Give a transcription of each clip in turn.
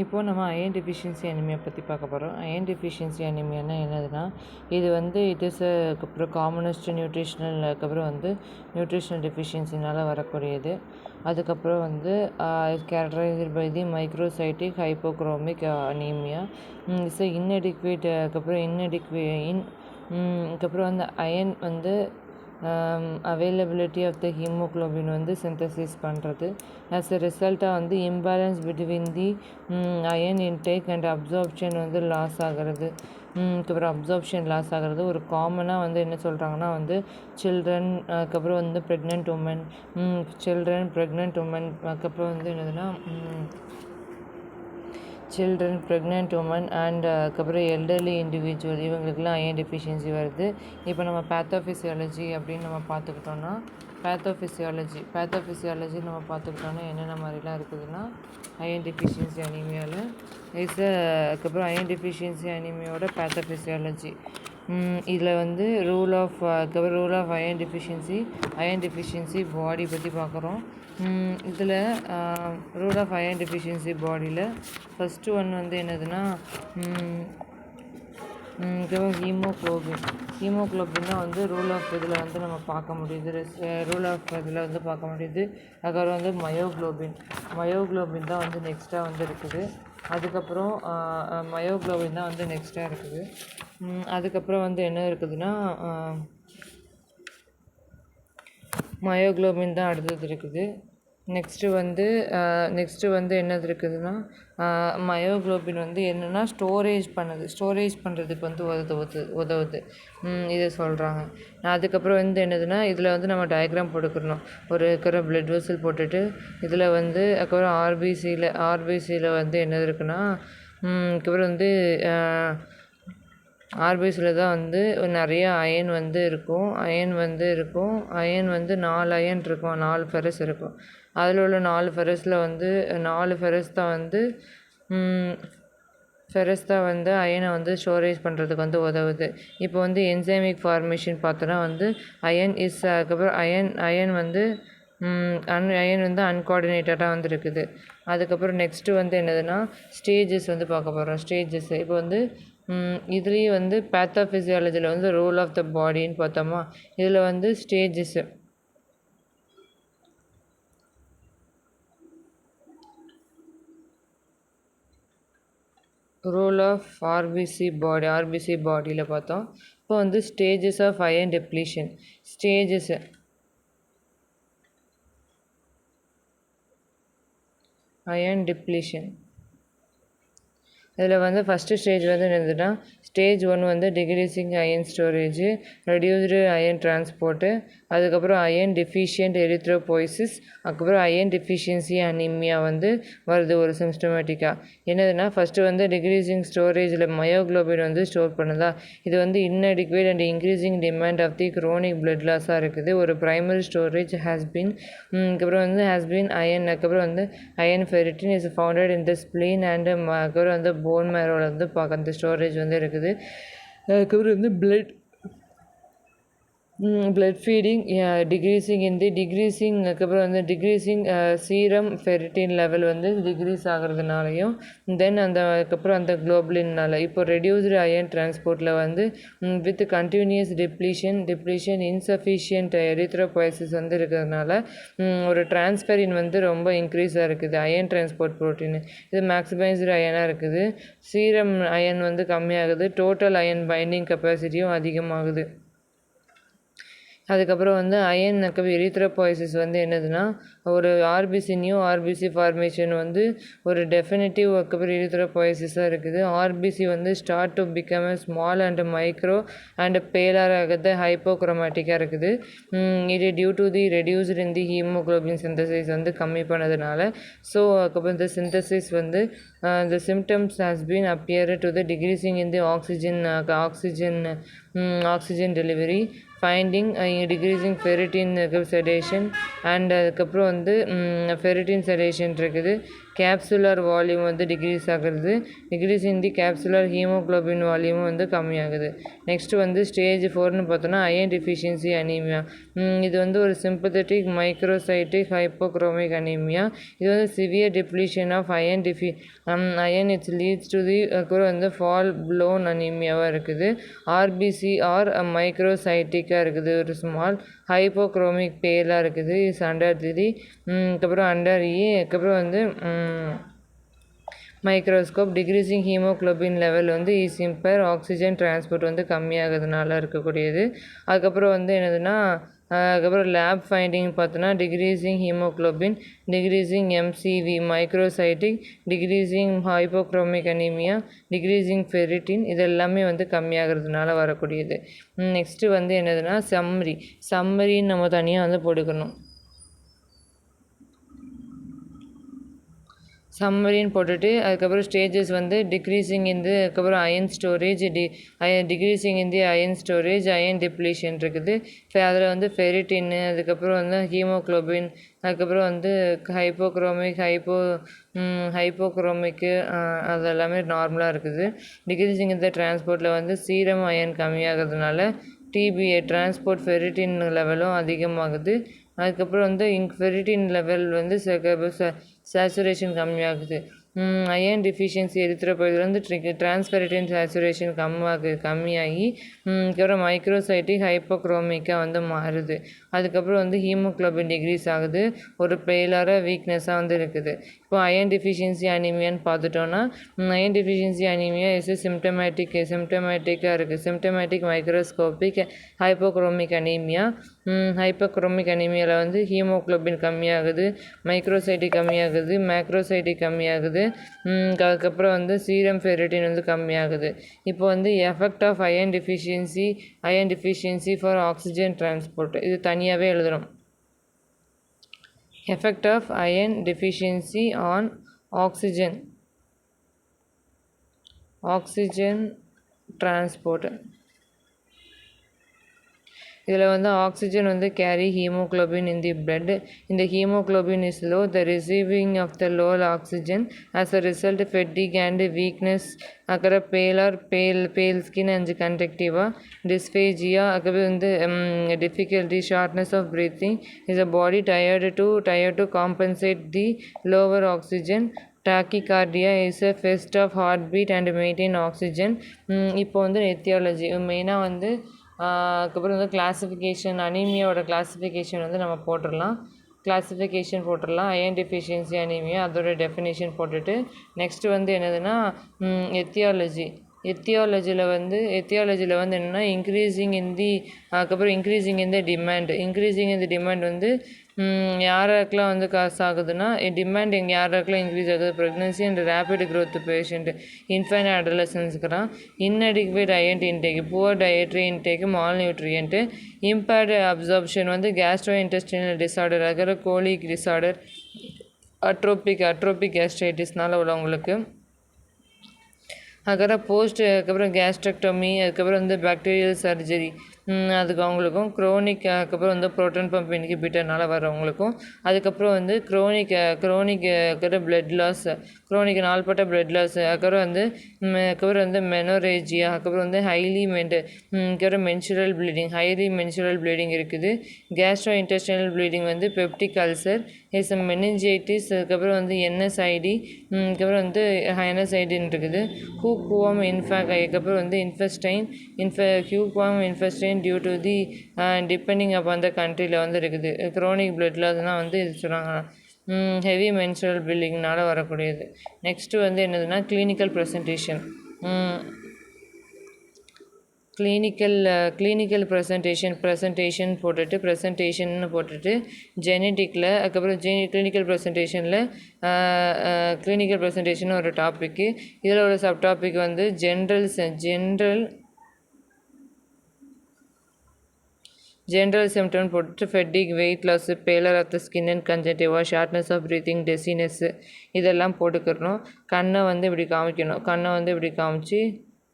இப்போது நம்ம iron deficiency anaemia பற்றி பார்க்க போகிறோம். அயன் டெஃபிஷியன்சி அனிமியானா என்னதுன்னா, இது வந்து இட் இஸ் அப்புறம் காமனஸ்ட் நியூட்ரிஷனல் அதுக்கப்புறம் வந்து நியூட்ரிஷனல் டெஃபிஷியன்சினால் வரக்கூடியது. அதுக்கப்புறம் வந்து characterised by the microcytic hypochromic anaemia. It's inadequate அதுக்கப்புறம் வந்து அயன் வந்து அவைலபிலிட்டி ஆஃப் த ஹீமோக்ளோபின் வந்து சிந்தசிஸ் பண்ணுறது. ஆஸ் எ ரிசல்ட்டாக வந்து imbalance between the iron intake and absorption வந்து லாஸ் ஆகிறது. அதுக்கப்புறம் அப்சார்ப்ஷன் லாஸ் ஆகிறது ஒரு காமனாக வந்து என்ன சொல்கிறாங்கன்னா வந்து சில்ட்ரன், அதுக்கப்புறம் வந்து ப்ரெக்னென்ட் உமன், அதுக்கப்புறம் வந்து என்னதுன்னா சில்ட்ரன், ப்ரெக்னென்ட் உமன் அண்ட் அதுக்கப்புறம் எல்டர்லி இண்டிவிஜுவல் இவங்களுக்குலாம் அயன் டெஃபிஷியன்சி வருது. இப்போ நம்ம பேத்தோஃபிசியாலஜி அப்படின்னு நம்ம பார்த்துக்கிட்டோன்னா பேத்தோஃபிசியாலஜி நம்ம பார்த்துக்கிட்டோன்னா என்னென்ன மாதிரிலாம் இருக்குதுன்னா அயன் டெஃபிஷியன்சி அனீமியாவில் அதுக்கப்புறம் அயன் டெஃபிஷியன்சி அனீமியாவோட பேத்தோஃபிசியாலஜி. இதில் வந்து ரூல் ஆஃப் அயன் டெஃபிஷியன்சி பாடி பற்றி பார்க்குறோம். இதில் ரூல் ஆஃப் அயன் டெஃபிஷியன்சி பாடியில் ஃபஸ்ட்டு ஒன் வந்து என்னதுன்னா ஹீமோக்ளோபின் தான் வந்து ரூல் ஆஃப் இதில் வந்து நம்ம பார்க்க முடியுது. அதுக்கப்புறம் வந்து மயோக்ளோபின் தான் வந்து நெக்ஸ்ட்டாக வந்து இருக்குது. அதுக்கப்புறம் அதுக்கப்புறம் வந்து என்ன இருக்குதுன்னா மயோக்ளோபின் தான் அடுத்தது இருக்குது. நெக்ஸ்ட்டு வந்து என்னது இருக்குதுன்னா மயோக்ளோபின் வந்து என்னென்னா ஸ்டோரேஜ் பண்ணுறதுக்கு வந்து உதவுது இதை சொல்கிறாங்க. அதுக்கப்புறம் வந்து என்னதுன்னா இதில் வந்து நம்ம டயக்ராம் போட்டுக்கிறணும். ஒரு இருக்கிற பிளட் வெசல் போட்டுட்டு இதில் வந்து அதுக்கப்புறம் ஆர்பிசியில் வந்து என்னது இருக்குன்னா அதுக்கப்புறம் வந்து ஆர்பிசியில் தான் வந்து நிறைய அயன் வந்து இருக்கும். அயன் வந்து 4 அயன் இருக்கும், 4 ஃபெரஸ் இருக்கும். அதில் உள்ள 4 ஃபெரஸில் வந்து 4 ஃபெரஸ் தான் வந்து அயனை வந்து ஸ்டோரேஜ் பண்ணுறதுக்கு வந்து உதவுது. இப்போ வந்து என்சைமிக் ஃபார்மேஷன் பார்த்தோன்னா வந்து அதுக்கப்புறம் அயன் வந்து அன்கோஆர்டினேட்டடாக வந்து இருக்குது. அதுக்கப்புறம் நெக்ஸ்ட்டு வந்து என்னதுன்னா ஸ்டேஜஸ் வந்து பார்க்க போகிறோம். இப்போ வந்து இதுலேயே வந்து பேத்தோஃபிசியாலஜியில் வந்து ரோல் ஆஃப் த பாடின்னு பார்த்தோமா, இதில் வந்து ஸ்டேஜஸ் ரோல் ஆஃப் ஆர்பிசி பாடியில் பார்த்தோம். இப்போ வந்து ஸ்டேஜஸ் ஆஃப் அயன் டெப்ளீஷன். இதில் வந்து ஃபஸ்ட்டு ஸ்டேஜ் வந்து என்னதுன்னா ஸ்டேஜ் 1 வந்து decreasing iron storage, reduced iron transport, அதுக்கப்புறம் அயன் டெஃபிஷியன்ட் எரித்ரோபோய்சிஸ், அதுக்கப்புறம் அயன் டெஃபிஷியன்சி அனீமியா வந்து வருது ஒரு சிம்ஸ்டமேட்டிக்காக. என்னதுன்னா ஃபஸ்ட்டு வந்து டிக்ரீசிங் ஸ்டோரேஜில் மயோக்ளோபின் வந்து ஸ்டோர் பண்ணுதா, இது வந்து inadequate and increasing demand of the chronic blood லாஸாக இருக்குது. ஒரு ப்ரைமரி ஸ்டோரேஜ் அதுக்கப்புறம் வந்து அதுக்கப்புறம் வந்து iron ferritin is founded in the spleen and அதுக்கப்புறம் வந்து போன் மேரோவில் வந்து அந்த ஸ்டோரேஜ் வந்து இருக்குது. அதுக்கப்புறம் வந்து blood feeding அதுக்கப்புறம் வந்து டிக்ரீசிங் சீரம் ஃபெரிட்டின் லெவல் வந்து டிக்ரீஸ் ஆகிறதுனாலையும் தென் அதுக்கப்புறம் அந்த குளோபுலின்னால இப்போ ரெடியூஸ்டு அயன் டிரான்ஸ்போர்ட்டில் வந்து with continuous depletion insufficient erythropoiesis வந்து இருக்கிறதுனால ஒரு டிரான்ஸ்ஃபெரின் வந்து ரொம்ப இன்க்ரீஸாக இருக்குது. அயன் டிரான்ஸ்போர்ட் ப்ரோட்டீன் இது மேக்ஸிமைஸ்டு அயனாக இருக்குது. சீரம் அயன் வந்து கம்மியாகுது, டோட்டல் அயன் பைண்டிங் கெப்பாசிட்டியும் அதிகமாகுது. அதுக்கப்புறம் வந்து எரித்ரோபோய்சிஸ் வந்து என்னதுன்னா ஒரு நியூ ஆர்பிசி ஃபார்மேஷன் வந்து ஒரு டெஃபினிட்டிவ் அதுக்கப்புறம் எரித்ரோபோய்சிஸாக இருக்குது. ஆர்பிசி வந்து start to become small and micro and paler ஆகிறது ஹைப்போக்ரோமேட்டிக்காக இருக்குது. இது due to the reduced in the haemoglobin synthesis வந்து கம்மி பண்ணதுனால. ஸோ அதுக்கப்புறம் இந்த சிந்தசிஸ் வந்து the symptoms has been appear to the decreasing in the oxygen delivery, finding decreasing ferritin sedation and அதுக்கப்புறம் வந்து ஃபெரிட்டின் செடேஷன் இருக்குது. கேப்சுலர் வால்யூம் வந்து டிக்ரீஸ் ஆகுறது. Decrease in the capsular haemoglobin volume வந்து கம்மியாகுது. நெக்ஸ்ட்டு வந்து ஸ்டேஜ் 4ன்னு பார்த்தோன்னா அயன் டிஃபிஷியன்சி அனீமியா. இது வந்து ஒரு சிம்பத்தட்டிக் மைக்ரோசைட்டிக் ஹைப்போக்ரோமிக் அனீமியா. இது வந்து severe depletion of iron it's leads to the வந்து ஃபால் ப்ளோன் அனீமியாவாக இருக்குது. ஆர்பிசி ஆர் மைக்ரோசைட்டிக்காக இருக்குது. ஒரு ஸ்மால் ஹைப்போக்ரோமிக் பேலாக இருக்குது. இஸ் அண்டர் தி அதுக்கப்புறம் அண்டர் அதுக்கப்புறம் வந்து மைக்ரோஸ்கோப். டிக்ரீசிங் ஹீமோக்ளோபின் லெவல் வந்து இஸ் இம்பேர் ஆக்சிஜன் டிரான்ஸ்போர்ட் வந்து கம்மியாகிறதுனால இருக்கக்கூடியது. அதுக்கப்புறம் வந்து என்னதுன்னா அதுக்கப்புறம் லேப் ஃபைண்டிங் பார்த்தோன்னா decreasing haemoglobin, decreasing MCV microcytic, decreasing hypochromic anaemia, decreasing ferritin இது எல்லாமே வந்து கம்மியாகிறதுனால வரக்கூடியது. நெக்ஸ்ட்டு வந்து என்னதுன்னா சம்மரின்னு நம்ம தனியாக வந்து போட்டுக்கணும். சம்மரின்னு போட்டுட்டு அதுக்கப்புறம் ஸ்டேஜஸ் வந்து டிக்ரீசிங் இந்த அதுக்கப்புறம் அயன் ஸ்டோரேஜ் டிக்ரீசிங் இந்த அயன் ஸ்டோரேஜ் அயன் டிப்ளீஷன் இருக்குது. அதில் வந்து ஃபெரிட்டின்னு அதுக்கப்புறம் வந்து ஹீமோக்ளோபின் அதுக்கப்புறம் வந்து ஹைப்போக்ரோமிக்கு அது எல்லாமே நார்மலாக இருக்குது. டிக்ரீசிங் இந்த டிரான்ஸ்போர்ட்டில் வந்து சீரம் அயன் கம்மியாகிறதுனால டிபிஏ டிரான்ஸ்போர்ட் ஃபெரிட்டின் லெவலும் அதிகமாகுது. அதுக்கப்புறம் வந்து ஃபெரிட்டின் லெவல் வந்து சேச்சுரேஷன் கம்மியாகுது. அயன் டிஃபிஷியன்சி எரித்ரோபாய்டில் வந்து டிரான்ஸ்ஃபெரிட்டின் சேச்சுரேஷன் கம்மியாகி அதுக்கப்புறம் மைக்ரோசைட்டிக் ஹைப்போக்ரோமிக்காக வந்து மாறுது. அதுக்கப்புறம் வந்து ஹீமோக்ளோபின் டிக்ரீஸ் ஆகுது. ஒரு பெயிலார வீக்னஸாக வந்து இருக்குது. இப்போ அயன் டிஃபிஷியன்சி அனீமியான்னு பார்த்துட்டோன்னா அயன் டிஃபிஷியன்சி அனீமியா சிம்டமேட்டிக்காக இருக்குது. Symptomatic microscopic hypochromic anaemia. Hypochromic அனீமியாவில் வந்து ஹீமோக்ளோபின் கம்மியாகுது, மைக்ரோசைட்டிக் கம்மியாகுது, மேக்ரோசைட்டிக் கம்மியாகுது. அதுக்கப்புறம் வந்து சீரம் ஃபெரிட்டின் வந்து கம்மியாகுது. இப்போ வந்து effect of iron deficiency for oxygen transport இது தனியாகவே எழுதுகிறோம். Effect of iron deficiency on oxygen transport. இதில் வந்து ஆக்சிஜன் வந்து carry haemoglobin in the blood. இந்த haemoglobin is low, the receiving of the low oxygen as a result fatigue and weakness அப்புறம் pale skin and conjunctiva dysphagia அதுக்கப்புறம் வந்து difficulty shortness of breathing is a body tired to compensate the lower oxygen. Tachycardia is a fest of heart beat and maintain oxygen. இப்போ வந்து aetiology மெயினாக வந்து அதுக்கப்புறம் வந்து classification அனீமியாவோட classification வந்து நம்ம போட்டுடலாம். அயன் டிஃபிஷியன்சி அனீமியா அதோட டெஃபினேஷன் போட்டுட்டு நெக்ஸ்ட்டு வந்து என்னதுன்னா எத்தியாலஜியில் வந்து என்னென்னா இன்க்ரீஸிங் இன் தி டிமாண்ட் வந்து யாருக்கெல்லாம் வந்து காசு ஆகுதுன்னா டிமாண்ட் யாருக்கெல்லாம் இன்க்ரீஸ் ஆகுது pregnancy and rapid growth patient இன்ஃபைன் அடலசன்ஸ்க்குறான். Inadequate iron intake, poor dietary intake, mal nutrient, impaired absorption வந்து கேஸ்ட்ரோ இன்டெஸ்டினல் டிஸார்டர் அதுக்கப்புறம் கோலிக் டிஸார்டர், அட்ரோபிக் கேஸ்ட்ரைட்டிஸ்னால உள்ளவங்களுக்கு, அதுக்கப்புறம் கேஸ்ட்ரக்டமி அதுக்கப்புறம் வந்து பாக்டீரியல் சர்ஜரி அதுக்கு அவங்களுக்கும், க்ரோனிக் அதுக்கப்புறம் வந்து ப்ரோட்டான் பம்ப் இன்ஹிபிட்டர்னால வரவங்களுக்கும், அதுக்கப்புறம் வந்து க்ரோனிக் பிளட் லாஸ், க்ரோனிக் நாள்பட்ட பிளட் லாஸ், அதுக்கப்புறம் வந்து மெனோரேஜியா, அதுக்கப்புறம் வந்து அதுக்கப்புறம் ஹைலி மென்சுரல் ப்ளீடிங் இருக்குது. கேஸ்ட்ரோ இன்டெஸ்டைனல் ப்ளீடிங் வந்து பெப்டிக் அல்சர் இஸ் மெனிஞ்சைட்டிஸ், அதுக்கப்புறம் வந்து என்எஸ்ஐடி, அதுக்கப்புறம் வந்து என்எஸ்ஐடின்னு இருக்குது. ஹூக்வார்ம் அதுக்கப்புறம் வந்து hookworm infestation due to the depending upon the கண்ட்ரியில் வந்து இருக்குது. க்ரோனிக் பிளட் லாஸ்னால் வந்து இது சொல்கிறாங்க ஹெவி மென்சுரல் ப்ளீடிங்னால வரக்கூடியது. நெக்ஸ்ட்டு வந்து என்னதுன்னா கிளினிக்கல் ப்ரெசன்டேஷன். கிளினிக்கல் ப்ரெசன்டேஷன் போட்டுட்டு ஜெனட்டிக்கில் அதுக்கப்புறம் கிளினிக்கல் ப்ரெசன்டேஷன் ஒரு டாப்பிக்கு. இதில் ஒரு சப் டாபிக் வந்து ஜென்ரல் சிம்டம் போட்டுட்டு fatigue, weight loss, pallor of the skin and conjunctiva, shortness of breathing, dizziness இதெல்லாம் போட்டுக்கிறணும். கண்ணை வந்து இப்படி காமிக்கணும். கண்ணை வந்து இப்படி காமிச்சு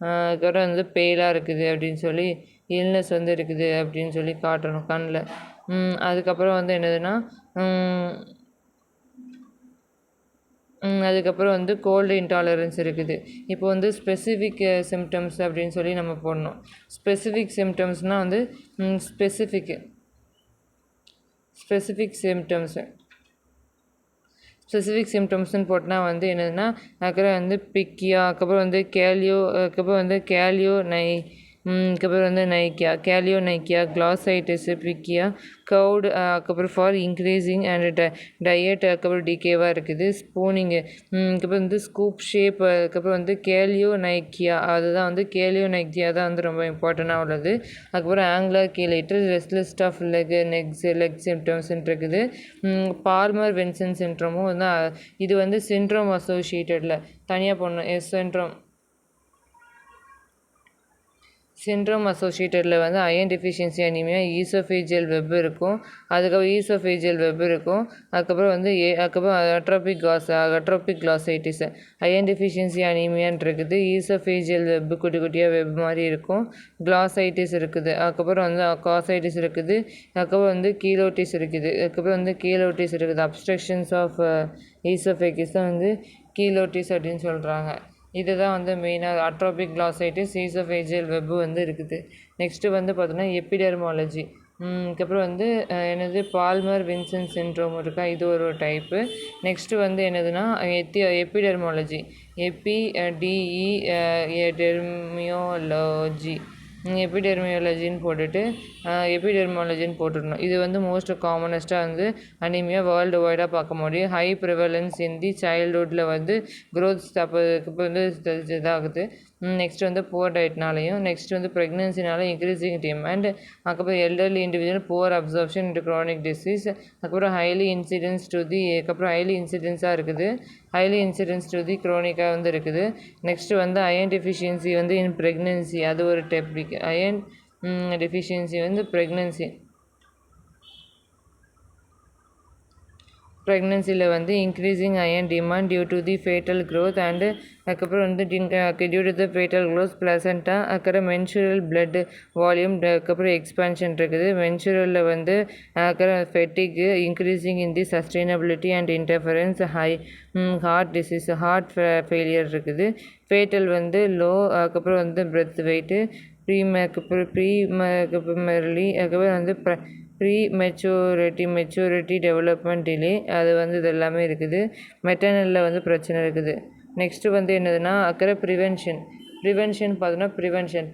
அதுக்கப்புறம் வந்து பெயிலாக இருக்குது அப்படின்னு சொல்லி இல்னஸ் வந்து இருக்குது அப்படின்னு சொல்லி காட்டணும் கண்ணில். அதுக்கப்புறம் வந்து என்னதுன்னா அதுக்கப்புறம் வந்து கோல்டு இன்டாலரன்ஸ் இருக்குது. இப்போ வந்து ஸ்பெசிஃபிக் சிம்டம்ஸ் அப்படின்னு சொல்லி நம்ம போடணும். ஸ்பெசிஃபிக் சிம்டம்ஸ்னால் வந்து ஸ்பெசிஃபிக் சிம்டம்ஸ்னு போட்டால் வந்து என்னதுன்னா அதுக்கப்புறம் வந்து பிக்கியா, அதுக்கப்புறம் வந்து கேலியோ அதுக்கப்புறம் வந்து கேலியோனைக்கியா, கிளாசைட்டிஸ், பிக்கியா, கவுட், அதுக்கப்புறம் ஃபார் இன்க்ரீஸிங் அண்ட் டயட், அதுக்கப்புறம் டிகேவாக இருக்குது. ஸ்பூனிங்கு, அதுக்கப்புறம் வந்து ஸ்கூப் ஷேப், அதுக்கப்புறம் வந்து கேலியோனைக்கியா, அதுதான் வந்து கேலியோனைக்கியா தான் வந்து ரொம்ப இம்பார்ட்டண்ட்டாக உள்ளது. அதுக்கப்புறம் angular cheilitis, restless of leg சிம்டம்ஸ்ன்னு இருக்குது. பால்மர் வின்சன் சிண்ட்ரோமும் வந்து இது வந்து சிண்ட்ரோம் அசோசியேட்டடில் தனியாக போடணும். சிண்ட்ரோம் அசோசியேட்டடில் வந்து iron deficiency anaemia, oesophageal web இருக்கும். அதுக்கப்புறம் வந்து அட்ரோபிக் கிளாசைட்டிஸ், அயன் டெஃபிஷியன்சி அனீமியான்னு இருக்குது. ஈசோஃபேஜியல் வெப் குட்டியாக வெப் மாதிரி இருக்கும். கிளாசைட்டிஸ் இருக்குது. அதுக்கப்புறம் வந்து காசைட்டிஸ் இருக்குது. அதுக்கப்புறம் வந்து கீலோட்டிஸ் இருக்குது. அப்ஸ்ட்ரக்ஷன்ஸ் ஆஃப் ஈசோஃபேகிஸ் தான் வந்து கீலோட்டிஸ் அப்படின்னு சொல்கிறாங்க. இதுதான் வந்து மெயினாக அட்ரோபிக் கிளாசைட்டிஸ், ஈசோஃபேஜியல் வெப்பு வந்து இருக்குது. நெக்ஸ்ட்டு வந்து பார்த்தோன்னா எபிடெர்மாலஜி. அதுக்கப்புறம் வந்து பால்மர் வின்சன் சிண்ட்ரோம் இருக்கா, இது ஒரு டைப்பு. நெக்ஸ்ட்டு வந்து என்னதுன்னா எபிடெர்மாலஜி, எபிடெர்மியாலஜின்னு போட்டுடணும். இது வந்து மோஸ்ட் காமனஸ்ட்டாக வந்து அனீமியா வேர்ல்டு வைடாக பார்க்க முடியும். ஹை ப்ரிவலன்ஸ் இன் தி சைல்டுஹுட்டில் வந்து க்ரோத் இப்போ வந்து இதாகுது. நெக்ஸ்ட் வந்து புவர் டயட்னாலையும், நெக்ஸ்ட் வந்து ப்ரெக்னென்சினால இன்க்ரீஸிங் டிமாண்ட், அதுக்கப்புறம் elderly individual poor absorption into chronic disease, அதுக்கப்புறம் ஹைலி இன்சிடென்ஸாக இருக்குது. ஹைலி இன்சிடென்ஸ் டு தி க்ரோனிக்காக வந்து இருக்குது. நெக்ஸ்ட்டு வந்து அயன் டெஃபிஷியன்சி வந்து இன் ப்ரெக்னென்சி, அது ஒரு டாபிக். அயன் டெஃபிஷியன்சி வந்து ப்ரெக்னென்சியில் வந்து increasing iron demand due to the foetal growth and அதுக்கப்புறம் வந்து due to the foetal growth placenta, அதுக்கப்புறம் மென்சுரல் பிளட் வால்யூம், அதுக்கப்புறம் எக்ஸ்பான்ஷன் இருக்குது. மென்சுரலில் வந்து அதுக்கப்புறம் fatigue, increasing in the sustainability and interference, heart disease, heart failure இருக்குது. ஃபேட்டல் வந்து லோ, அதுக்கப்புறம் வந்து பிரெத் வெயிட்டு, அதுக்கப்புறம் வந்து மெச்சூரிட்டி டெவலப்மெண்ட் டிலே, அது வந்து இது எல்லாமே இருக்குது. மெட்டர்னலில் வந்து பிரச்சனை இருக்குது. நெக்ஸ்ட்டு வந்து என்னதுன்னா ப்ரிவென்ஷன் பார்த்தோன்னா ப்ரிவென்ஷன்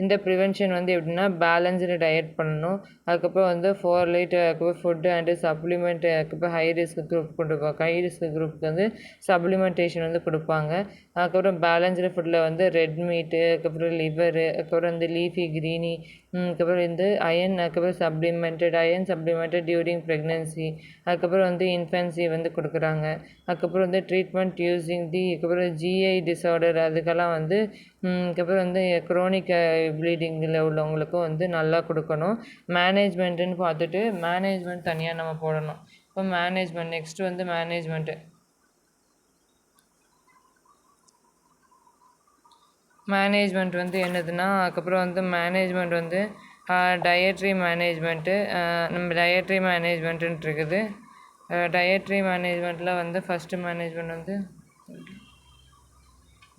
இந்த ப்ரிவென்ஷன் வந்து எப்படின்னா பேலன்ஸ்டு டயட் பண்ணணும். அதுக்கப்புறம் வந்து ஃபோர்லைட், அதுக்கப்புறம் ஃபுட்டு அண்டு சப்ளிமெண்ட், அதுக்கப்புறம் ஹை ரிஸ்க் குரூப்புக்கு வந்து சப்ளிமெண்டேஷன் வந்து கொடுப்பாங்க. அதுக்கப்புறம் பேலன்ஸ்டு ஃபுட்டில் வந்து ரெட் மீட்டு, அதுக்கப்புறம் லிவரு, அதுக்கப்புறம் வந்து லீஃபி க்ரீனி, அதுக்கப்புறம் வந்து அதுக்கப்புறம் சப்ளிமெண்டட் டியூரிங் ப்ரெக்னென்சி, அதுக்கப்புறம் வந்து இன்ஃபென்சி வந்து கொடுக்குறாங்க. அதுக்கப்புறம் வந்து ட்ரீட்மெண்ட் யூஸிங் அதுக்கப்புறம் ஜிஐ டிஸார்டர், அதுக்கெல்லாம் வந்து அதுக்கப்புறம் வந்து க்ரோனிக் ப்ளீடிங்கில் உள்ளவங்களுக்கும் வந்து நல்லா கொடுக்கணும். மேனேஜ்மெண்ட்டுன்னு பார்த்துட்டு மேனேஜ்மெண்ட் தனியாக நம்ம போடணும். இப்போ நெக்ஸ்ட்டு வந்து மேனேஜ்மெண்ட் வந்து என்னதுன்னா, அதுக்கப்புறம் வந்து மேனேஜ்மெண்ட் வந்து டயட்ரி மேனேஜ்மெண்ட்டு, நம்ம டயட்ரி மேனேஜ்மெண்ட்டுன்னு இருக்குது. டயட்ரி மேனேஜ்மெண்ட்டில் வந்து ஃபஸ்ட்டு மேனேஜ்மெண்ட் வந்து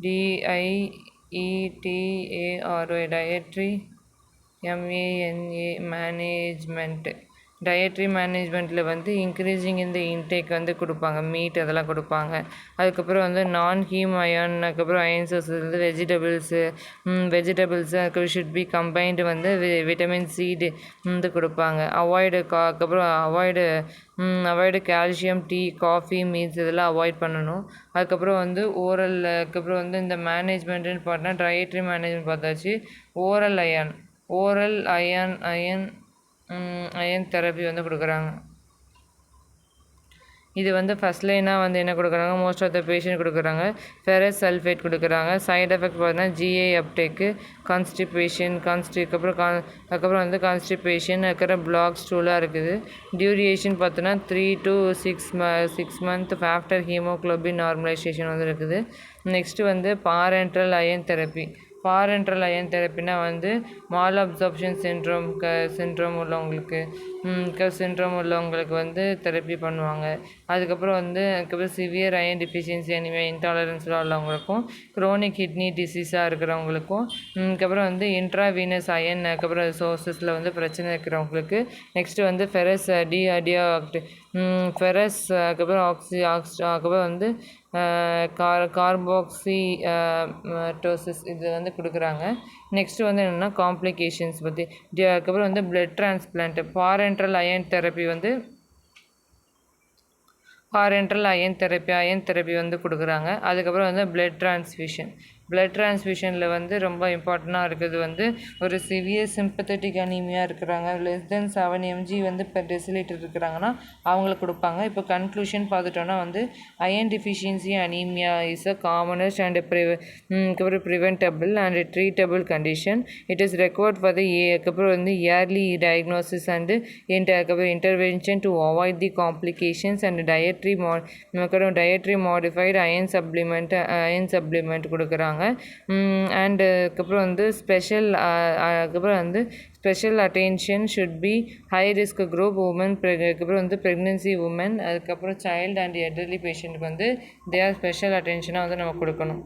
DIETARY, டயட்ரி மேனேஜ்மெண்ட்டு. டயட்ரி மேனேஜ்மெண்ட்டில் வந்து இன்க்ரீஸிங் இந்த இன்டேக் வந்து கொடுப்பாங்க, மீட் அதெல்லாம் கொடுப்பாங்க. அதுக்கப்புறம் வந்து நான் ஹீம் அயன், அதுக்கப்புறம் அயன் சோர்ஸஸ் வந்து வெஜிடபிள்ஸு, அதுக்கப்புறம் ஷுட் பி கம்பைன்டு வந்து விட்டமின் சி வந்து கொடுப்பாங்க. Avoid calcium, tea, coffee, meets இதெல்லாம் அவாய்ட் பண்ணணும். அதுக்கப்புறம் வந்து அதுக்கப்புறம் வந்து இந்த மேனேஜ்மெண்ட்டுன்னு பார்த்தா டயட்ரி மேனேஜ்மெண்ட் பார்த்தாச்சு. ஓரல் அயன் தெரப்பி வந்து கொடுக்குறாங்க. இது வந்து ஃபஸ்ட் லைனாக வந்து என்ன கொடுக்குறாங்க, மோஸ்ட் ஆஃப் த பேஷண்ட் கொடுக்குறாங்க ஃபெரஸ் சல்ஃபேட் கொடுக்குறாங்க. சைட் எஃபெக்ட் பார்த்தீங்கன்னா ஜிஐ அப்டேக்கு, அதுக்கப்புறம் வந்து கான்ஸ்டிபேஷன், அதுக்கப்புறம் பிளாக் ஸ்டூலாக இருக்குது. டியூரேஷன் பார்த்தோன்னா 3 to 6 months after haemoglobin normalisation வந்து இருக்குது. நெக்ஸ்ட்டு வந்து parenteral iron therapy. Parenteral iron தெரப்பினா வந்து மால் அப்சார்ப்ஷன் சின்ட்ரோம் உள்ளவங்களுக்கு வந்து தெரப்பி பண்ணுவாங்க. அதுக்கப்புறம் சிவியர் அயன் டிஃபிஷியன்சி அனிமியா இன்டாலரன்ஸில் உள்ளவங்களுக்கும், குரோனிக் கிட்னி டிசீஸாக இருக்கிறவங்களுக்கும், அதுக்கப்புறம் வந்து இன்ட்ராவீனஸ் அயன் அதுக்கப்புறம் சோர்ஸஸில் வந்து பிரச்சனை இருக்கிறவங்களுக்கு, நெக்ஸ்ட்டு வந்து ஃபெரஸ் ஃபெரஸ் அதுக்கப்புறம் அதுக்கப்புறம் வந்து கார்பாக்சி டோசிஸ் இது வந்து கொடுக்குறாங்க. நெக்ஸ்ட்டு வந்து என்னென்னா காம்ப்ளிகேஷன்ஸ் பற்றி. அதுக்கப்புறம் வந்து blood transplant parenteral iron therapy iron therapy வந்து கொடுக்குறாங்க. அதுக்கப்புறம் வந்து பிளட் டிரான்ஸ்ஃபியூஷனில் வந்து ரொம்ப இம்பார்ட்டண்ட்டாக இருக்கிறது வந்து ஒரு சிவியர் சிம்பத்தட்டிக் அனீமியா இருக்கிறாங்க, லெஸ் தென் 7 mg வந்து பெர் டெசிலிட்டர் இருக்கிறாங்கன்னா அவங்களுக்கு கொடுப்பாங்க. இப்போ கன்க்ளூஷன் பார்த்துட்டோன்னா வந்து iron deficiency anaemia is a commonest and preventable and treatable condition. It is required for the அதுக்கப்புறம் வந்து இயர்லி டயக்னோசிஸ் அண்டு அதுக்கப்புறம் intervention to avoid the complications and dietary modified iron supplement கொடுக்குறாங்க. அண்ட் அதுக்கப்புறம் வந்து special attention should be high risk group women, அதுக்கப்புறம் வந்து pregnancy woman, அதுக்கப்புறம் child and elderly பேஷண்ட்டுக்கு வந்து ஸ்பெஷல் அட்டென்ஷனாக வந்து நம்ம கொடுக்கணும்.